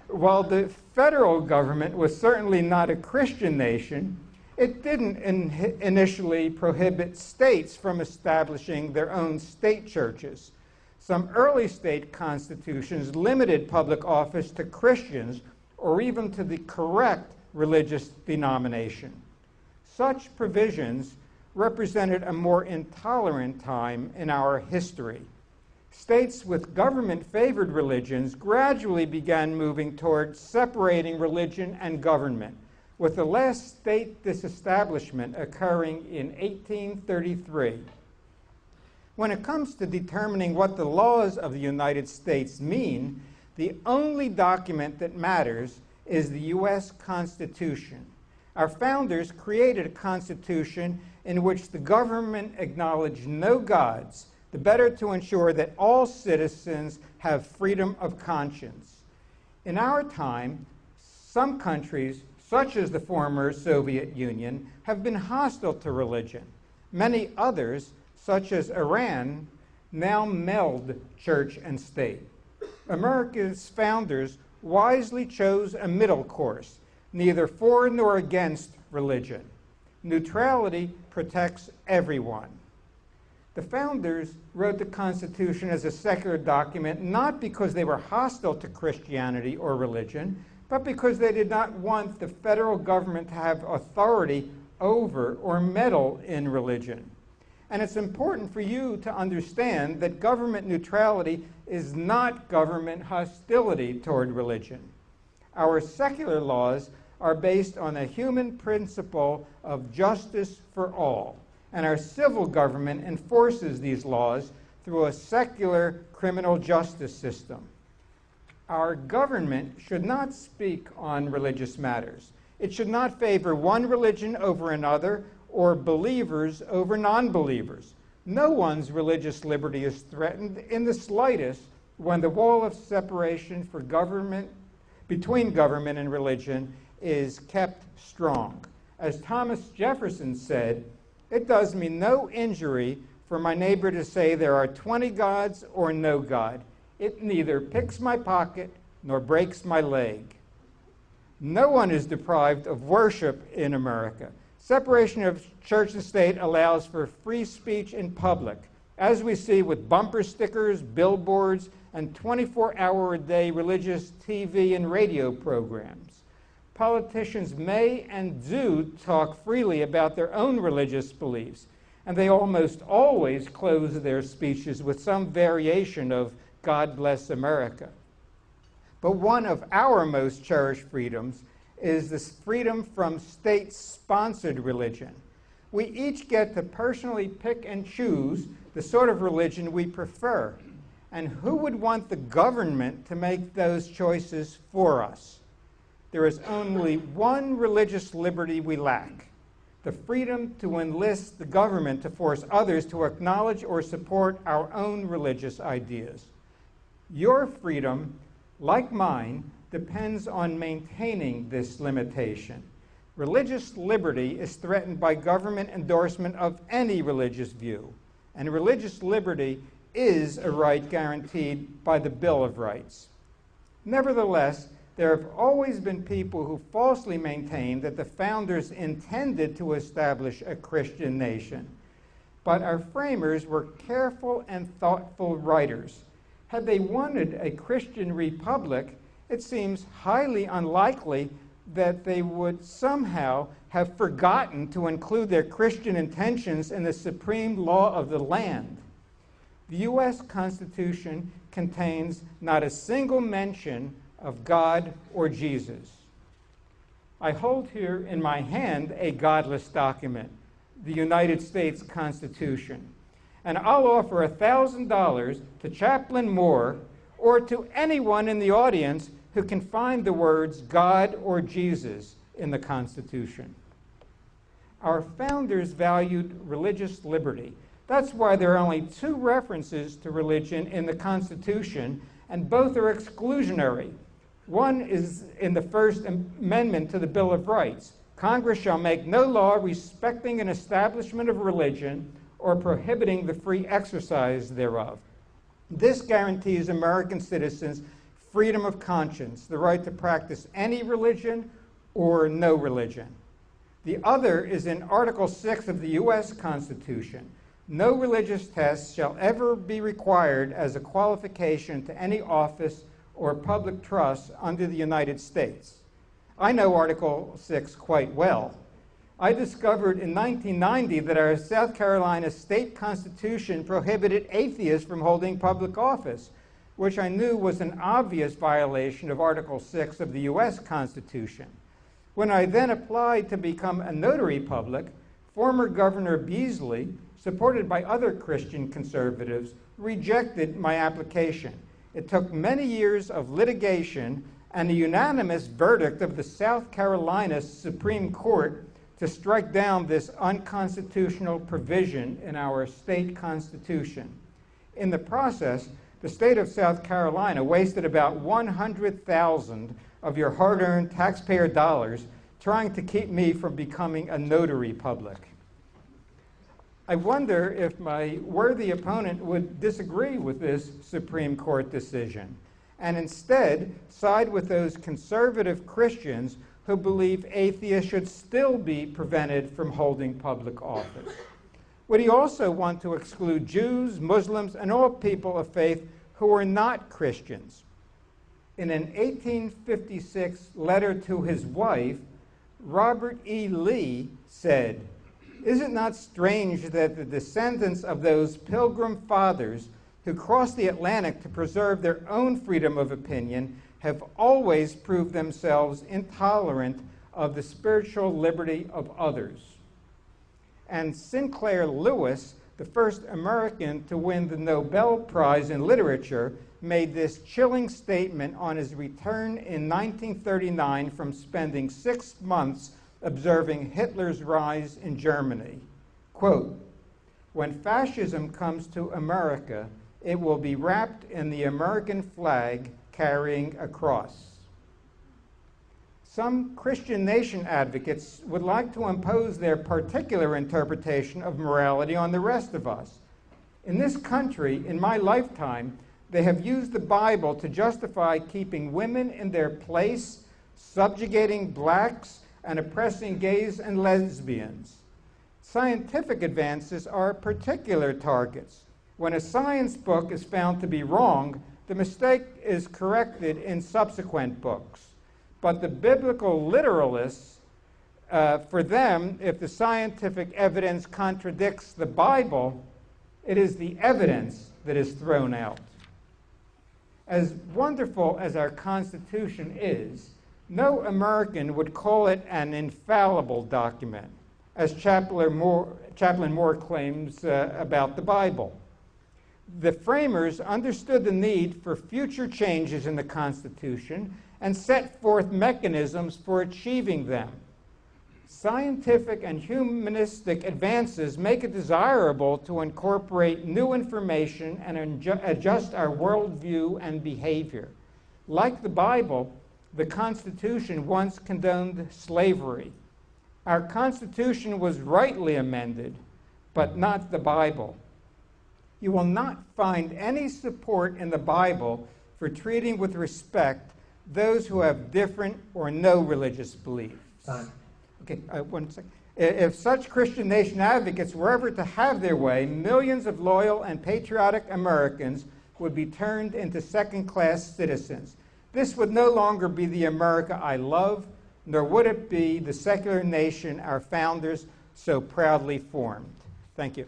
While the federal government was certainly not a Christian nation, it didn't initially prohibit states from establishing their own state churches. Some early state constitutions limited public office to Christians or even to the correct religious denomination. Such provisions represented a more intolerant time in our history. States with government-favored religions gradually began moving toward separating religion and government, with the last state disestablishment occurring in 1833. When it comes to determining what the laws of the United States mean, the only document that matters is the U.S. Constitution. Our founders created a constitution in which the government acknowledged no gods, the better to ensure that all citizens have freedom of conscience. In our time, some countries, such as the former Soviet Union, have been hostile to religion. Many others, such as Iran, now meld church and state. America's founders wisely chose a middle course, neither for nor against religion. Neutrality protects everyone. The founders wrote the Constitution as a secular document not because they were hostile to Christianity or religion, but because they did not want the federal government to have authority over or meddle in religion. And it's important for you to understand that government neutrality is not government hostility toward religion. Our secular laws are based on a human principle of justice for all, and our civil government enforces these laws through a secular criminal justice system. Our government should not speak on religious matters. It should not favor one religion over another or believers over non-believers. No one's religious liberty is threatened in the slightest when the wall of separation for government, between government and religion is kept strong. As Thomas Jefferson said, "It does me no injury for my neighbor to say there are 20 gods or no God. It neither picks my pocket nor breaks my leg." No one is deprived of worship in America. Separation of church and state allows for free speech in public, as we see with bumper stickers, billboards, and 24-hour-a-day religious TV and radio programs. Politicians may and do talk freely about their own religious beliefs, and they almost always close their speeches with some variation of "God bless America." But one of our most cherished freedoms is the freedom from state-sponsored religion. We each get to personally pick and choose the sort of religion we prefer. And who would want the government to make those choices for us? There is only one religious liberty we lack: the freedom to enlist the government to force others to acknowledge or support our own religious ideas. Your freedom, like mine, depends on maintaining this limitation. Religious liberty is threatened by government endorsement of any religious view, and religious liberty is a right guaranteed by the Bill of Rights. Nevertheless, there have always been people who falsely maintain that the founders intended to establish a Christian nation. But our framers were careful and thoughtful writers. Had they wanted a Christian republic, it seems highly unlikely that they would somehow have forgotten to include their Christian intentions in the supreme law of the land. The U.S. Constitution contains not a single mention of God or Jesus. I hold here in my hand a godless document, the United States Constitution, and I'll offer $1,000 to Chaplain Moore or to anyone in the audience who can find the words God or Jesus in the Constitution. Our founders valued religious liberty. That's why there are only 2 references to religion in the Constitution, and both are exclusionary. One is in the First Amendment to the Bill of Rights. Congress shall make no law respecting an establishment of religion or prohibiting the free exercise thereof. This guarantees American citizens freedom of conscience, the right to practice any religion or no religion. The other is in Article 6 of the U.S. Constitution. No religious test shall ever be required as a qualification to any office or public trust under the United States. I know Article 6 quite well. I discovered in 1990 that our South Carolina state constitution prohibited atheists from holding public office, which I knew was an obvious violation of Article 6 of the U.S. Constitution. When I then applied to become a notary public, former Governor Beasley, supported by other Christian conservatives, rejected my application. It took many years of litigation and a unanimous verdict of the South Carolina Supreme Court to strike down this unconstitutional provision in our state constitution. In the process, the state of South Carolina wasted about 100,000 of your hard-earned taxpayer dollars trying to keep me from becoming a notary public. I wonder if my worthy opponent would disagree with this Supreme Court decision and instead side with those conservative Christians who believe atheists should still be prevented from holding public office. Would he also want to exclude Jews, Muslims, and all people of faith who are not Christians? In an 1856 letter to his wife, Robert E. Lee said, "Is it not strange that the descendants of those pilgrim fathers who crossed the Atlantic to preserve their own freedom of opinion have always proved themselves intolerant of the spiritual liberty of others?" And Sinclair Lewis, the first American to win the Nobel Prize in Literature, made this chilling statement on his return in 1939 from spending 6 months observing Hitler's rise in Germany. Quote, "When fascism comes to America, it will be wrapped in the American flag carrying a cross." Some Christian nation advocates would like to impose their particular interpretation of morality on the rest of us. In this country, in my lifetime, they have used the Bible to justify keeping women in their place, subjugating blacks, and oppressing gays and lesbians. Scientific advances are particular targets. When a science book is found to be wrong, the mistake is corrected in subsequent books. But the biblical literalists, for them, if the scientific evidence contradicts the Bible, it is the evidence that is thrown out. As wonderful as our Constitution is, no American would call it an infallible document, as Chaplain Moore claims about the Bible. The framers understood the need for future changes in the Constitution and set forth mechanisms for achieving them. Scientific and humanistic advances make it desirable to incorporate new information and adjust our worldview and behavior. Like the Bible, the Constitution once condoned slavery. Our Constitution was rightly amended, but not the Bible. You will not find any support in the Bible for treating with respect those who have different or no religious beliefs. Okay, 1 second. If such Christian nation advocates were ever to have their way, millions of loyal and patriotic Americans would be turned into second-class citizens. This would no longer be the America I love, nor would it be the secular nation our founders so proudly formed. Thank you.